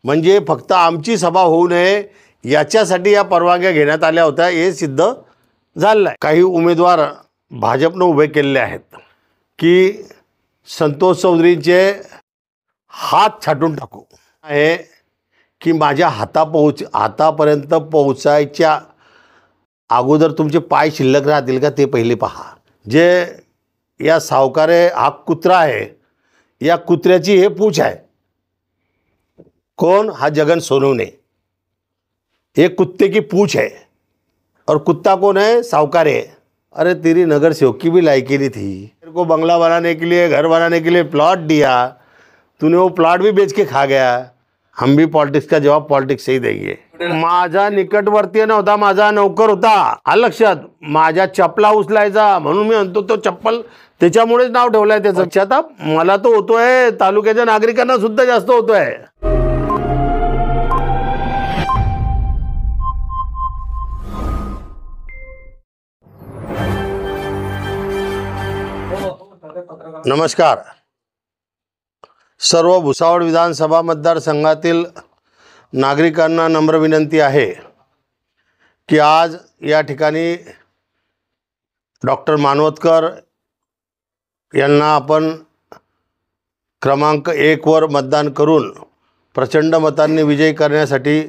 म्हणजे फक्त आमची सभा होऊ नये याच्यासाठी या परवानग्या घेण्यात आल्या होत्या हे सिद्ध झालं आहे। काही उमेदवार भाजपनं उभे केलेले आहेत की संतोष चौधरींचे हात छाटून टाकू आहे की माझ्या हातापर्यंत पोहोचायच्या अगोदर तुमचे पाय शिल्लक राहतील का ते पहिले पहा। जे या सावकारे हा कुत्रा आहे, या कुत्र्याची हे पूछ आहे। कौन? हा जगन सोनवणे। एक कुत्ते की पूछ है और कुत्ता कौन है? सावकार है। अरे तेरी नगर सेवक की भी लायकी नहीं थी, तेरे को बंगला बनाने के लिए, घर बनाने के लिए प्लॉट दिया, तूने वो प्लॉट भी बेच के खा गया। हम भी पॉलिटिक्स का जवाब पॉलिटिक्स से ही देंगे। माझा निकटवर्तीय नव्हता, माझा नौकर होता, हा लक्षात। माझ्या चपला उचलायचा म्हणून मी म्हणतो तो चप्पल त्याच्यामुळेच नाव ठेवलंय त्याचं। आता मला तो होतोय, तालुक्याच्या नागरिकांना सुद्धा जास्त होतोय। नमस्कार। सर्व भुसावळ विधानसभा मतदारसंघातील नागरिकांना नम्र विनंती आहे की आज या ठिकाणी डॉक्टर मानवतकर यांना आपण क्रमांक 1 वर मतदान करून प्रचंड मतांनी विजयी करण्यासाठी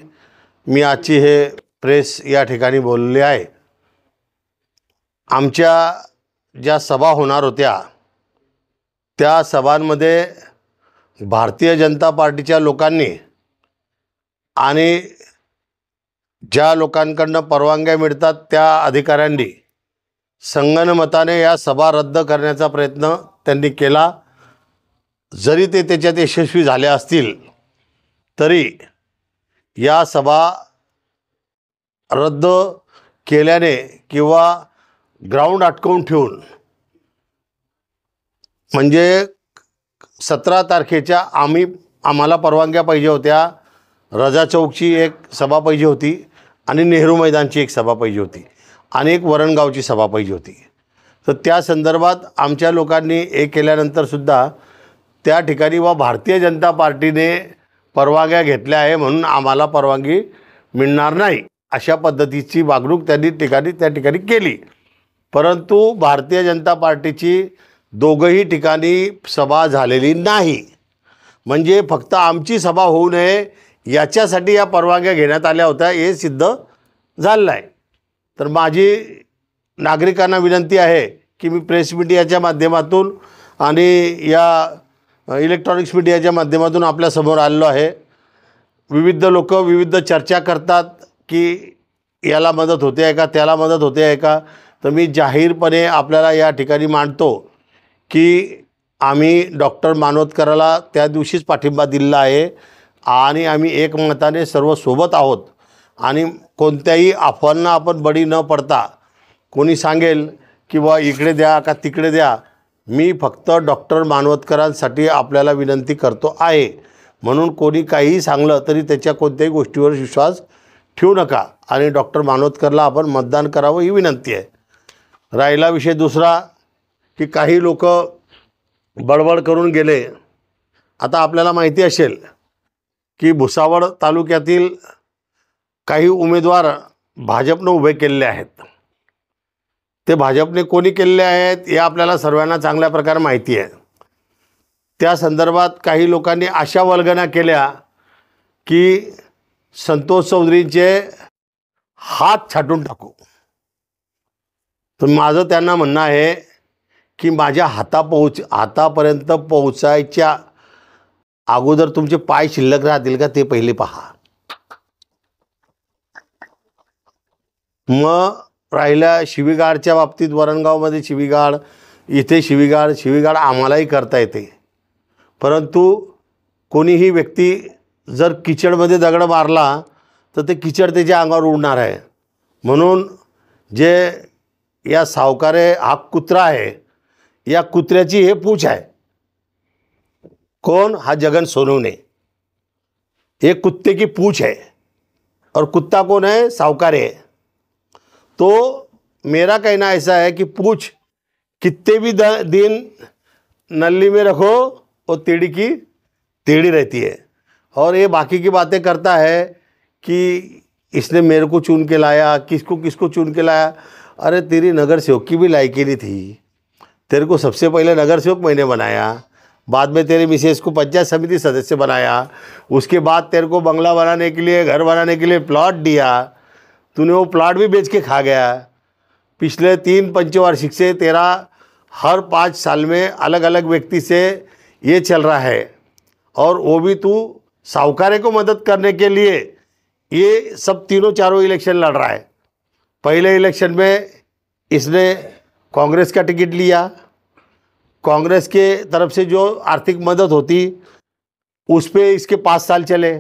मी आजची हे प्रेस या ठिकाणी बोलले आहे। आमच्या ज्या सभा होणार होत्या त्या सभांमध्ये भारतीय जनता पार्टीच्या लोकांनी आणि ज्या लोकांकडून परवानग्या मिळतात त्या अधिकाऱ्यांनी संगनमताने या सभा रद्द करण्याचा प्रयत्न त्यांनी केला। जरी ते त्याच्यात यशस्वी झाले असतील तरी या सभा रद्द केल्याने किंवा ग्राउंड अटकवून ठेवून, म्हणजे 17 तारखेच्या आम्हाला परवानग्या पाहिजे होत्या। रजा चौकची एक सभा पाहिजे होती आणि नेहरू मैदानची एक सभा पाहिजे होती आणि एक वरणगावची सभा पाहिजे होती। तर त्या संदर्भात आमच्या लोकांनी हे केल्यानंतर सुद्धा त्या ठिकाणी भारतीय जनता पार्टीने परवानग्या घेतल्या आहे म्हणून आम्हाला परवानगी मिळणार नाही अशा पद्धतीची वागणूक त्यांनी त्या ठिकाणी केली। परंतु भारतीय जनता पार्टीची दोघंही ठिकाणी सभा झालेली नाही। म्हणजे फक्त आमची सभा होऊ नये याच्यासाठी या परवानग्या घेण्यात आल्या होत्या हे सिद्ध झालं आहे। तर माझी नागरिकांना विनंती आहे की मी प्रेस मीडियाच्या माध्यमातून आणि या इलेक्ट्रॉनिक्स मीडियाच्या माध्यमातून आपल्यासमोर आलेलो आहे। विविध लोक विविध चर्चा करतात की याला मदत होते आहे का, त्याला मदत होते आहे का। तर मी जाहीरपणे आपल्याला या ठिकाणी मांडतो की आम्ही डॉक्टर मानवतकरला त्या दिवशीच पाठिंबा दिला आहे आणि आम्ही एकमताने सर्व सोबत आहोत। आणि कोणत्याही अफवांना आपण बळी न पडता कोणी सांगेल की इकडे द्या का तिकडे द्या, मी फक्त डॉक्टर मानवतकरांसाठी आपल्याला विनंती करतो आहे। म्हणून कोणी काहीही सांगलं तरी त्याच्या कोणत्याही गोष्टीवर विश्वास ठेवू नका आणि डॉक्टर मानवतकरला आपण मतदान करावं ही विनंती आहे। राहिला विषय दुसरा की काही लोक बडबड करून गेले। आता आपल्याला माहिती असेल की भुसावळ तालुक्यातील काही उमेदवार भाजपनं उभे केलेले आहेत। ते भाजपने कोणी केलेले आहेत हे आपल्याला सर्वांना चांगल्या प्रकारे माहिती आहे। त्या संदर्भात काही लोकांनी अशा वल्गना केल्या की संतोष चौधरींचे हात छाटून टाकू। तर माझं त्यांना म्हणणं आहे की माझ्या हातापर्यंत पोहोचायच्या अगोदर तुमचे पाय शिल्लक राहतील का ते पहिले पहा। मग राहिल्या शिवीगाळच्या बाबतीत, वरणगावमध्ये शिवीगाळ, इथे शिवीगाळ आम्हालाही करता येते। परंतु कोणीही व्यक्ती जर किचडमध्ये दगड मारला तर ते किचड त्याच्या अंगावर उडणार आहे। म्हणून जे या सावकारे हा कुत्रा आहे, या कुत्र्याची हे पूछ आहे। कौन? हा जगन सोनवणे। एक कुत्ते की पूछ है और कुत्ता कौन है? सावकार है। तो मेरा कहना ऐसा है कि पूछ कितने भी दिन नली में रखो वो टेढ़ी की टेढ़ी रहती है और ये बाकी की बातें करता है कि इसने मेरे को चुन के लाया, किसको किसको चुन के लाया। अरे तेरी नगर सेवक की भी लायकी नहीं थी, तेरे को सबसे पहले नगर सेवक मैंने बनाया, बाद में तेरे मिसेज को पंचायत समिति सदस्य बनाया, उसके बाद तेरे को बंगला बनाने के लिए, घर बनाने के लिए प्लॉट दिया, तूने वो प्लॉट भी बेच के खा गया। पिछले 3 पंचवार्षिक से तेरा हर 5 साल में अलग अलग व्यक्ति से ये चल रहा है, और वो भी तू साहूकारे को मदद करने के लिए ये सब तीनों चारों इलेक्शन लड़ रहा है। पहले इलेक्शन में इसने कांग्रेस का टिकट लिया, कांग्रेस के तरफ से जो आर्थिक मदद होती उस पे इसके 5 साल चले।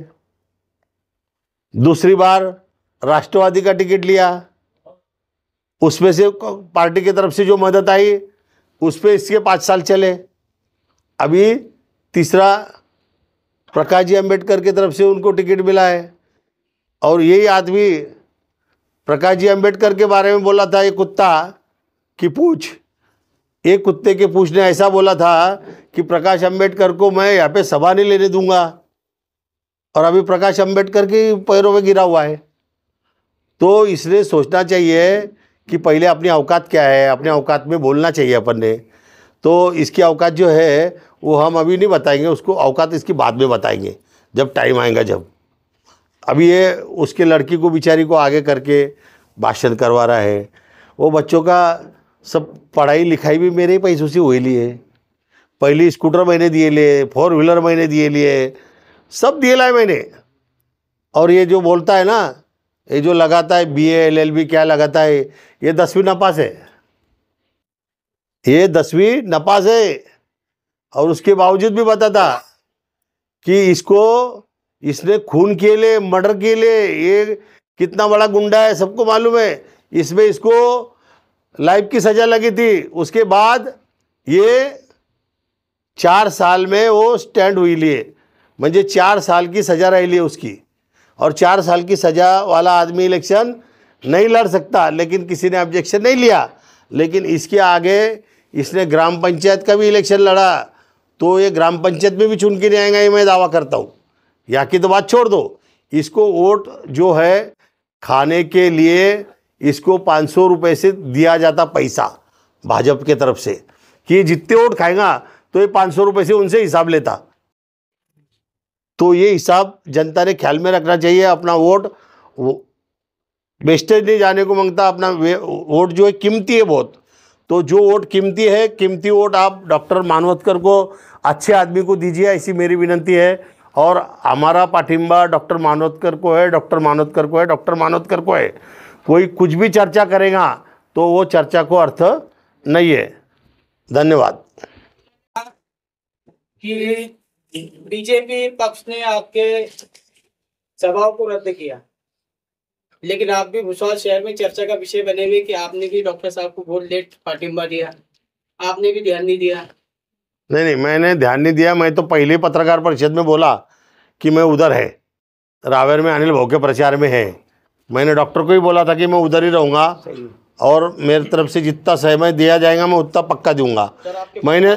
दूसरी बार राष्ट्रवादी का टिकट लिया, उसमें से पार्टी की तरफ से जो मदद आई उस पे इसके 5 साल चले। अभी तीसरा प्रकाश जी अम्बेडकर की तरफ से उनको टिकट मिला है, और यही आदमी प्रकाश जी अम्बेडकर के बारे में बोला था, ये कुत्ता की पूंछ, एक कुत्ते के पूंछ ने ऐसा बोला था कि प्रकाश अम्बेडकर को मैं यहाँ पे सभा नहीं लेने दूंगा, और अभी प्रकाश अम्बेडकर के पैरों में गिरा हुआ है। तो इसलिए सोचना चाहिए कि पहले अपनी औकात क्या है, अपने औकात में बोलना चाहिए अपन ने। तो इसकी औकात जो है वो हम अभी नहीं बताएंगे, उसको औकात इसकी बाद में बताएंगे जब टाइम आएगा। जब अभी ये उसके लड़की को बेचारी को आगे करके भाषण करवा रहा है। वो बच्चों का सब पढ़ाई लिखाई भी मेरे ही पैसों से हुई लिए, पहली स्कूटर मैंने दिए लिए, 4 व्हीलर मैंने दिए लिए, सब दिए लाए मैंने। और ये जो बोलता है ना, ये जो लगाता है BA LLB क्या लगाता है, ये 10वीं नपास है, ये 10वीं नपास है। और उसके बावजूद भी बताता कि इसने खून के लिए, मर्डर के लिए, ये कितना बड़ा गुंडा है सबको मालूम है, इसमें इसको लाइफ की सज़ा लगी थी। उसके बाद ये 4 साल में वो स्टैंड हुई लिए, म्हणजे 4 साल की सज़ा रही उसकी, और 4 साल की सज़ा वाला आदमी इलेक्शन नहीं लड़ सकता, लेकिन किसी ने ऑब्जेक्शन नहीं लिया। लेकिन इसके आगे इसने ग्राम पंचायत का भी इलेक्शन लड़ा, तो ये ग्राम पंचायत में भी चुन के नहीं आएगा, ये मैं दावा करता हूँ। यहाँ की तो बात छोड़ दो, इसको वोट जो है खाने के लिए इसको 500 रुपये से दिया जाता पैसा भाजपा के तरफ से, कि जितने वोट खाएगा तो ये 500 रुपये से उनसे हिसाब लेता। तो ये हिसाब जनता ने ख्याल में रखना चाहिए। अपना वोट वेस्टेज नहीं जाने को मांगता, अपना वोट जो है कीमती है बहुत। तो जो वोट कीमती है, कीमती वोट आप डॉक्टर मानवतकर को, अच्छे आदमी को दीजिए, ऐसी मेरी विनंती है। और हमारा पाठिंबा डॉक्टर मानवतकर को है, डॉक्टर मानवतकर को है, डॉक्टर मानवतकर को है। कोई कुछ भी चर्चा करेगा तो वो चर्चा को अर्थ नहीं है। धन्यवाद। कि बीजेपी पक्ष ने आपके सभाओं को रद्द किया, लेकिन आप भी भुसावल शहर में चर्चा का विषय बने हुए कि आपने भी डॉक्टर साहब को बहुत लेट पाठिंबा दिया, आपने भी ध्यान नहीं दिया। नहीं, मैंने ध्यान नहीं दिया। मैं तो पहले पत्रकार परिषद में बोला कि मैं उधर है, रावेर में अनिल भाऊ के प्रचार में है। मैंने डॉक्टर को ही बोला था कि मैं उधर ही रहूँगा, और मेरी तरफ से जितना समय दिया जाएगा मैं उतना पक्का दूंगा। मैंने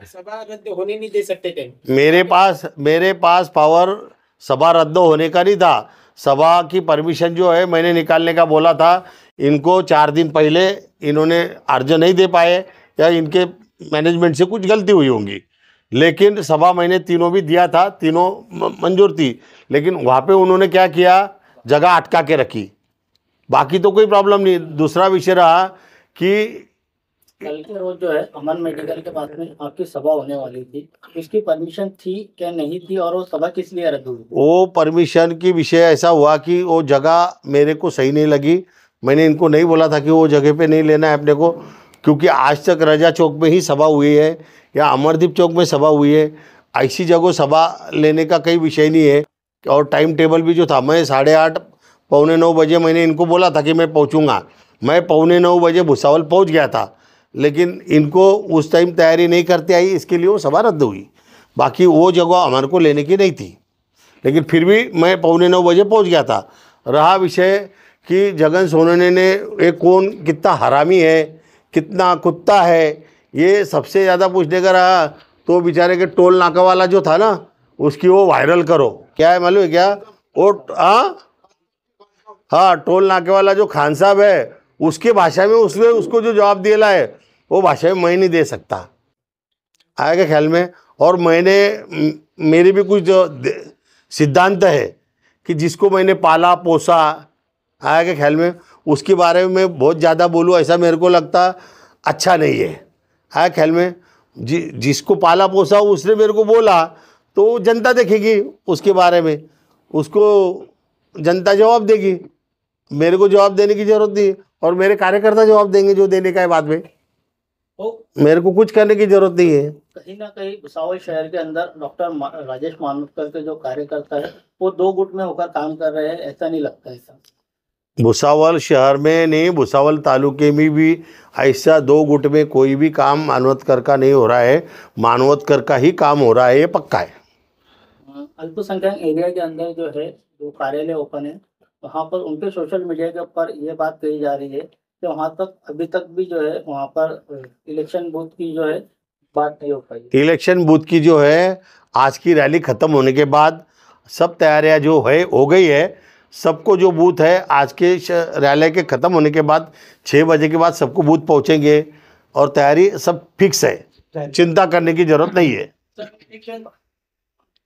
सभा रद्द होने नहीं दे सकते थे। मेरे पास पावर सभा रद्द होने का नहीं था। सभा की परमिशन जो है मैंने निकालने का बोला था। इनको 4 दिन पहले इन्होंने अर्ज नहीं दे पाए, या इनके मैनेजमेंट से कुछ गलती हुई होंगी, लेकिन सभा मैंने तीनों भी दिया था, तीनों मंजूर थी। लेकिन वहाँ पे उन्होंने क्या किया, जगह अटका के रखी। बाकी तो कोई प्रॉब्लम नहीं। दूसरा विषय रहा कि कल के रोज जो है अमन मेडिकल के पास में आपकी सभा होने वाली थी, इसकी परमिशन थी क्या नहीं थी, और वो सभा किस लिए रद्द हुई? वो परमिशन की विषय ऐसा हुआ कि वो जगह मेरे को सही नहीं लगी। मैंने इनको नहीं बोला था कि वो जगह पे नहीं लेना है अपने को, क्योंकि आज तक रजा चौक में ही सभा हुई है या अमरदीप चौक में सभा हुई है। ऐसी जगह सभा लेने का कोई विषय नहीं है। और टाइम टेबल भी जो था, मैं 8:30 पौने 9 बजे मैंने इनको बोला था कि मैं पहुंचूंगा। मैं पौने 9 बजे भुसावल पहुंच गया था, लेकिन इनको उस टाइम तैयारी नहीं करते आई, इसके लिए वो सभा रद्द हुई। बाकी वो जगह हमारे को लेने की नहीं थी, लेकिन फिर भी मैं पौने 9 बजे पहुंच गया था। रहा विषय कि जगन सोनवणे ने ये कौन कितना हरामी है, कितना कुत्ता है, ये सबसे ज़्यादा पूछने का रहा। तो बेचारे के टोल नाका वाला जो था ना, उसकी वो वायरल करो। क्या है मालूम है क्या? वो हाँ, टोल नाके वाला जो खान साहब है उसकी भाषा में उसने उसको जो जवाब दिया है वो भाषा में मैं नहीं दे सकता, आएगा ख्याल में। और मेरी भी कुछ जो सिद्धांत है कि जिसको मैंने पाला पोसा, आएगा ख्याल में, उसके बारे में मैं बहुत ज़्यादा बोलूँ ऐसा मेरे को लगता अच्छा नहीं है। आया ख्याल में, जिसको पाला पोसा उसने मेरे को बोला तो जनता देखेगी उसके बारे में, उसको जनता जवाब देगी, मेरे को जवाब देने की जरूरत नहीं है और मेरे कार्यकर्ता जवाब देंगे जो देने का है बाद में, मेरे को कुछ करने की जरूरत नहीं है। कहीं ना कहीं भुसावल शहर के अंदर डॉक्टर राजेश मानोतकर के जो कार्यकर्ता है वो दो गुट में होकर काम कर रहे हैं, ऐसा नहीं लगता है सर? भुसावल शहर में नहीं, भुसावल तालुके में भी ऐसा दो गुट में कोई भी काम मानवतकर का नहीं हो रहा है, मानवतकर का ही काम हो रहा है, ये पक्का है। अल्पसंख्यक एरिया के अंदर जो है जो कार्यालय ओपन है वहाँ पर उनके सोशल मीडिया के ऊपर ये बात कही जा रही है कि वहाँ तक अभी तक भी जो है वहाँ पर इलेक्शन बूथ की जो है बात नहीं हो पाई। इलेक्शन बूथ की जो है आज की रैली ख़त्म होने के बाद सब तैयारियां जो है हो गई है, सबको जो बूथ है आज के रैली के ख़त्म होने के बाद 6 बजे के बाद सबको बूथ पहुंचेंगे और तैयारी सब फिक्स है, चिंता करने की ज़रूरत नहीं है।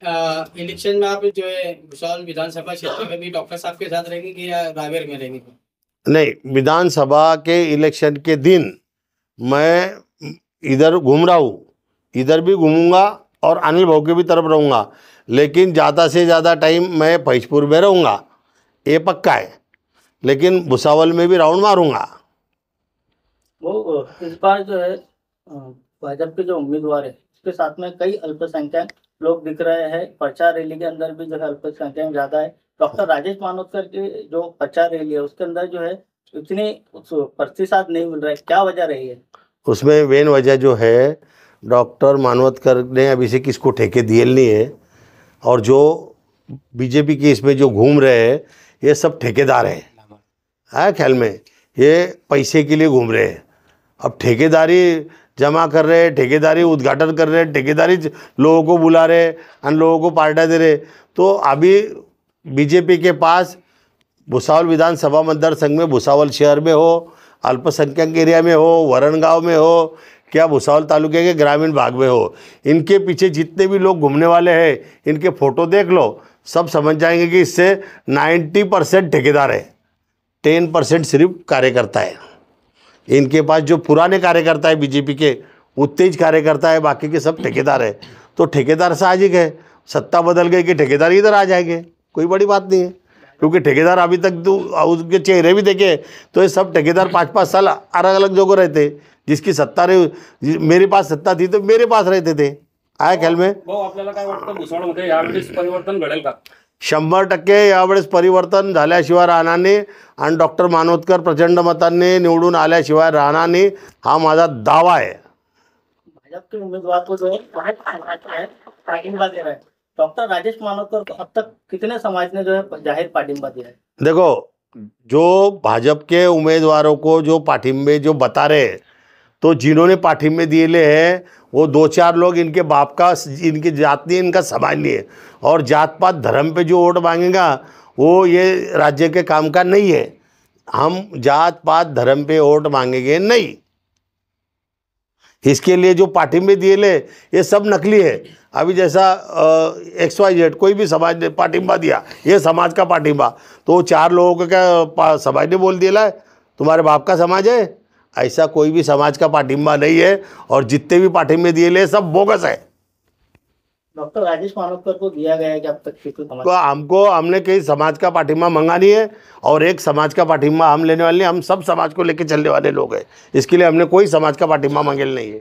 इलेक्शन में आप जो है भुसावल विधानसभा क्षेत्र में भी डॉक्टर साहब के साथ रहेंगे कि या रावेर में रहेंगे? नहीं, विधानसभा के इलेक्शन के दिन मैं इधर घूम रहा हूँ, इधर भी घूमूंगा और अनिल भाऊ की भी तरफ रहूँगा, लेकिन ज़्यादा से ज़्यादा टाइम मैं फैजपुर में रहूँगा, ये पक्का है, लेकिन भुसावल में भी राउंड मारूंगा। वो इस बार जो है भाजपा के जो उम्मीदवार है उसके साथ में कई अल्पसंख्यक लोग दिख रहे हैं, प्रचार रैली के अंदर भी जो है अल्पसंख्यक ज़्यादा है। डॉक्टर राजेश मानोतकर की जो प्रचार रैली है उसके अंदर जो है इतने प्रतिशत नहीं मिल रहा है, क्या वजह रही है? उसमें मेन वजह जो है डॉक्टर मानवतकर ने अभी से किसको ठेके दिए नहीं है, और जो बीजेपी के इसमें जो घूम रहे हैं ये सब ठेकेदार हैं, है ख्याल में, ये पैसे के लिए घूम रहे हैं। अब ठेकेदारी जमा कर रहे हैं, ठेकेदारी उद्घाटन कर रहे हैं, ठेकेदारी लोगों को बुला रहे हैं, अन लोगों को पार्टियाँ दे रहे। तो अभी बीजेपी के पास भुसावल विधानसभा मतदार संघ में, भुसावल शहर में हो, अल्पसंख्यक एरिया में हो, वरणगांव में हो, क्या भुसावल तालुके के ग्रामीण भाग में हो, इनके पीछे जितने भी लोग घूमने वाले हैं इनके फ़ोटो देख लो, सब समझ जाएंगे कि इससे 90% ठेकेदार है, 10% सिर्फ कार्यकर्ता है। इनके पास जो पुराने कार्यकर्ता है बीजेपी के उतने ही कार्यकर्ता है, बाकी के सब ठेकेदार है। तो ठेकेदार साहजिक है, सत्ता बदल गई कि ठेकेदार इधर आ जाएंगे, कोई बड़ी बात नहीं है, क्योंकि ठेकेदार अभी तक तो उसके चेहरे भी देखे तो ये सब ठेकेदार 5-5 साल अलग अलग जगह रहते, जिसकी सत्ता रही, मेरे पास सत्ता थी तो मेरे पास रहते थे, आया ख्याल में। आपल्याला काय वाटतं भुसावळमध्ये यावेळेस परिवर्तन घडेल का? 100% यावेळेस परिवर्तन झाल्याशिवाय राहणार नाही आणि डॉक्टर मानोतकर प्रचंड मतांनी निवडून आल्याशिवाय राहणार नाही, हा माझा दावा आहे। भाजपा के उम्मीदवार को जो है पार्टिंबा दे रहा है, डॉक्टर राजेश मानोतकर को अब तक कितने समाज ने जो है जाहिर पार्टिंबा दिया है? देखो, जो भाजपा के उम्मीदवारों को जो पाठिंबे जो बता रहे, तो जिन्होंने पाठिंबे दिए हैं वो 2-4 लोग इनके बाप का, इनकी जात नहीं, इनका समाज नहीं है, और जात पात धर्म पे जो वोट मांगेगा वो ये राज्य के काम का नहीं है। हम जात पात धर्म पे वोट मांगेंगे नहीं, इसके लिए जो पाठिंबे दिए ले ये सब नकली है। अभी जैसा XYZ कोई भी समाज ने पाठिंबा दिया, ये समाज का पाठिंबा, तो 4 लोगों को क्या समाज ने बोल दिया है तुम्हारे बाप का समाज है, ऐसा कोई भी समाज का पाठिंबा नहीं है, और जितने भी पाठिंबे दिए ले सब बोगस है। डॉक्टर राजेश मानोतकर को दिया गया है कि अब तक किसी समाज को हमने कई समाज का पाठिंबा मंगा नहीं है, और एक समाज का पाठिंबा हम लेने वाले नहीं, हम सब समाज को लेकर चलने वाले लोग हैं, इसके लिए हमने कोई समाज का पाठिंबा मांगेल नहीं है।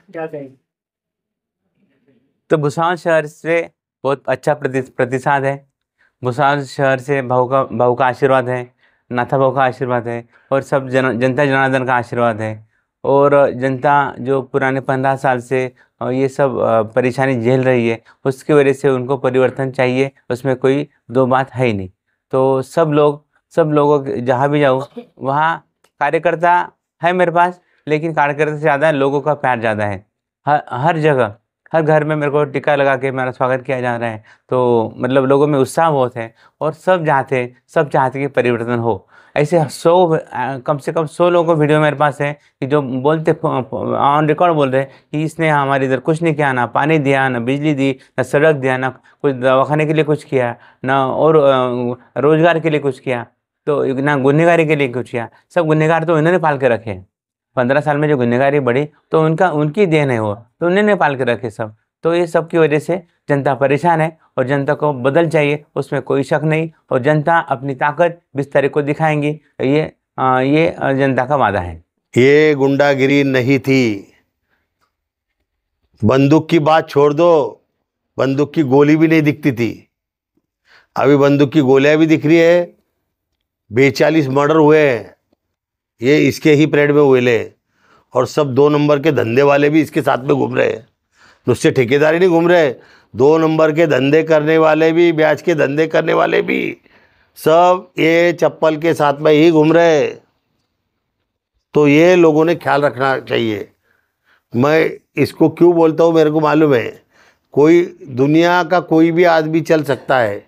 क्या कहेंगे? तो भुसावल शहर से बहुत अच्छा प्रतिसाद है। भुसावल शहर से भाऊ का आशीर्वाद है, नाथा भाऊ का आशीर्वाद है, और सब जनता जनार्दन का आशीर्वाद है। और जनता जो पुराने 15 साल से ये सब परेशानी झेल रही है, उसकी वजह से उनको परिवर्तन चाहिए, उसमें कोई दो बात है ही नहीं। तो सब लोगों जहाँ भी जाऊँ वहाँ कार्यकर्ता है मेरे पास, लेकिन कार्यकर्ता से ज़्यादा लोगों का प्यार ज़्यादा है। हर जगह, हर घर में मेरे को टीका लगा के मेरा स्वागत किया जा रहा है। तो मतलब लोगों में उत्साह बहुत है और सब चाहते कि परिवर्तन हो। ऐसे 100 कम से कम 100 लोगों को वीडियो मेरे पास है कि जो बोलते ऑन रिकॉर्ड बोल रहे हैं कि इसने हमारे इधर कुछ नहीं किया, ना पानी दिया, ना बिजली दी, ना सड़क दिया, ना कुछ दवाखाने के लिए कुछ किया, ना और रोजगार के लिए कुछ किया, तो ना गुनहगारी के लिए कुछ किया। सब गुनहगार तो इन्होंने पाल के रखे हैं। 15 साल में जो गुनहगारी बढ़ी तो उनकी देन है वो, तो उन्होंने पाल के रखे सब। तो ये सब की वजह से जनता परेशान है और जनता को बदल चाहिए, उसमें कोई शक नहीं। और जनता अपनी ताकत 20 तारीख को दिखाएंगी। ये जनता का वादा है। ये गुंडागिरी नहीं थी। बंदूक की बात छोड़ दो, बंदूक की गोली भी नहीं दिखती थी। अभी बंदूक की गोलियां भी दिख रही है। 42 मर्डर हुए हैं, ये इसके ही परेड में हुए ले। और सब 2 नंबर के धंधे वाले भी इसके साथ में घूम रहे हैं। उससे ठेकेदारी नहीं घूम रहे, 2 नंबर के धंधे करने वाले भी, ब्याज के धंधे करने वाले भी, सब ये चप्पल के साथ में ही घूम रहे। तो ये लोगों ने ख्याल रखना चाहिए। मैं इसको क्यों बोलता हूँ मेरे को मालूम है। कोई दुनिया का कोई भी आदमी चल सकता है,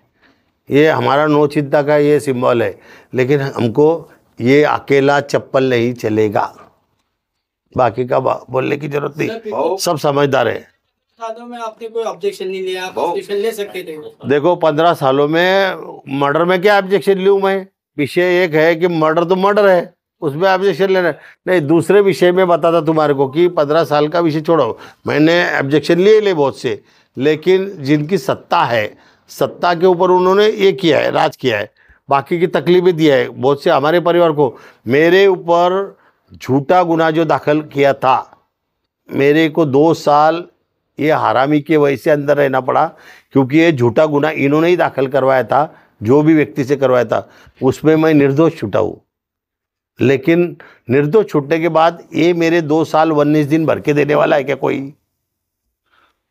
ये हमारा नौ चिंता का ये सिंबल है, लेकिन हमको ये अकेला चप्पल नहीं चलेगा। बाकी का बोलने की जरूरत नहीं, सब समझदार है। सालों में आपने कोई ऑब्जेक्शन नहीं लिया, आप ऑब्जेक्शन ले सकते थे। देखो 15 सालों में मर्डर में क्या ऑब्जेक्शन लूँ मैं? विषय एक है कि मर्डर तो मर्डर है, उसमें ऑब्जेक्शन लेना नहीं। दूसरे विषय में बताता तुम्हारे को कि 15 साल का विषय छोड़ो, मैंने ऑब्जेक्शन ले बहुत से, लेकिन जिनकी सत्ता है, सत्ता के ऊपर उन्होंने ये किया है, राज किया है, बाकी की तकलीफें दिया है बहुत से हमारे परिवार को। मेरे ऊपर झूठा गुनाह जो दाखिल किया था, मेरे को 2 साल ये हरामी के वजह से अंदर रहना पड़ा, क्योंकि ये झूठा गुनाह इन्होंने ही दाखिल करवाया था, जो भी व्यक्ति से करवाया था। उसमें मैं निर्दोष छूटा हूँ, लेकिन निर्दोष छूटने के बाद ये मेरे 2 साल 19 दिन भर के देने वाला है क्या कोई?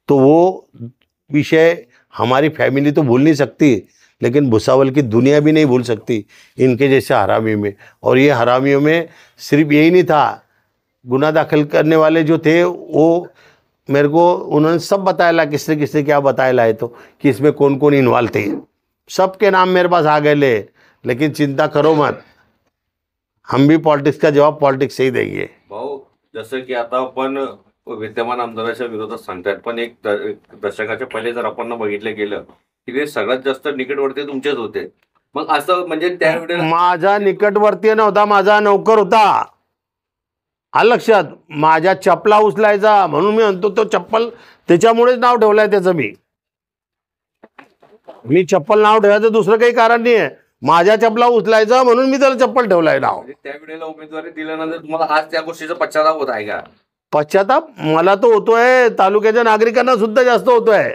तो वो विषय हमारी फैमिली तो भूल नहीं सकती, लेकिन भुसावल की दुनिया भी नहीं भूल सकती इनके जैसे हरामी में। और ये हरामियों में सिर्फ यही नहीं था, गुनाह दाखिल करने वाले जो थे वो मेरे को उन्होंने सब बताया, किसने किसने क्या बताया है, तो कि इसमें कौन कौन इन्वॉल्व थे, सबके नाम मेरे पास आ गए ले। लेकिन चिंता करो मत, हम भी पॉलिटिक्स का जवाब पॉलिटिक्स से ही देंगे। भाऊ, जसं की आता आपण विद्यमान आमदाराच्या विरोधात सांगतायत, पण एक दशकाच्या पहिले जर आपण बघितलं गेलं की ते सगळ्यात जास्त निकटवर्ती तुमचेच होते, मग असं म्हणजे त्यावेळेला माझा निकटवर्तीय नव्हता, माझा नौकर होता। हा लक्षात, माझ्या चपला उचलायचा म्हणून मी म्हणतो, तो चप्पल त्याच्यामुळेच नाव ठेवलंय त्याचं। मी चप्पल नाव ठेवायचं दुसरं काही कारण नाही आहे, माझ्या चपला उचलायचा म्हणून मी त्याला चप्पल ठेवलाय नाव। त्यावेळेला उमेदवारी दिल्यानंतर तुम्हाला आज त्या गोष्टीचा पश्चाताप होत आहे का? पश्चाताप मला तो होतोय, तालुक्याच्या नागरिकांना सुद्धा जास्त होतोय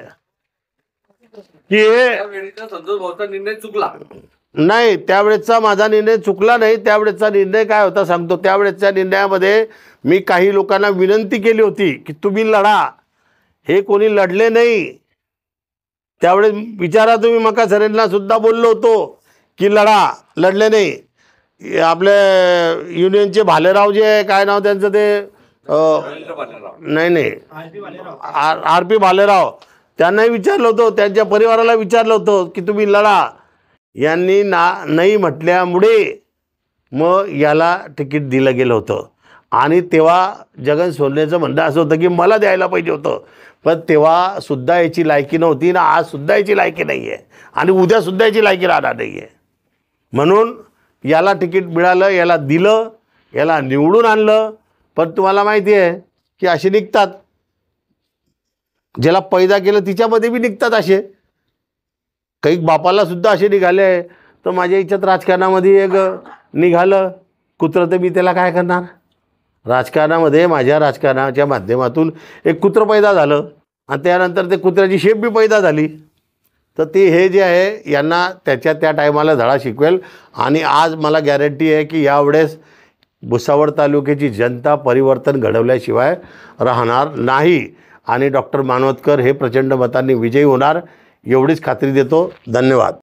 की त्यावेळेचा संतोष भाऊचा निर्णय चुकला नाही। त्यावेळेचा माझा निर्णय चुकला नाही। त्यावेळेचा निर्णय काय होता सांगतो। त्यावेळेच्या निर्णयामध्ये मी काही लोकांना विनंती केली होती की तुम्ही लढा, हे कोणी लढले नाही। त्यावेळेस विचारा तुम्ही, मका सरेंना सुद्धा बोललो होतो की लढा, लढले नाही। आपले युनियनचे भालेराव जे आहे, काय नाव त्यांचं ते, नाही RP भालेराव, त्यांनाही विचारलं होतं, त्यांच्या परिवाराला विचारलं होतं की तुम्ही लढा। यांनी नाही म्हटल्यामुळे मग याला तिकीट दिलं गेलं होतं। आणि तेव्हा जगन सोनलेचं म्हणणं असं होतं की मला द्यायला पाहिजे होतं, पण तेव्हा सुद्धा याची लायकी नव्हती ना, आज सुद्धा याची लायकी नाही आहे आणि उद्या सुद्धा याची लायकी राहणार नाही आहे। म्हणून याला तिकीट मिळालं, याला दिलं, याला निवडून आणलं। पण तुम्हाला माहिती आहे की असे निघतात, ज्याला पैदा केलं तिच्यामध्ये बी निघतात असे काही। बापाला सुद्धा असे निघाले, तर माझ्या इच्छात राजकारणामध्ये एक निघालं कुत्रं, तर मी त्याला काय करणार? राजकारणामध्ये माझ्या राजकारणाच्या माध्यमातून एक कुत्रं पैदा झालं आणि त्यानंतर ते कुत्र्याची शेप बी पैदा झाली। तर ते हे जे आहे यांना त्या टायमाला धडा शिकवेल। आणि आज मला गॅरंटी आहे की यावेळेस भुसावळ तालुक्याची जनता परिवर्तन घडवल्याशिवाय राहणार नाही आणि डॉक्टर मानवतकर हे प्रचंड मतांनी विजयी होणार, एवढीच खात्री देतो। धन्यवाद।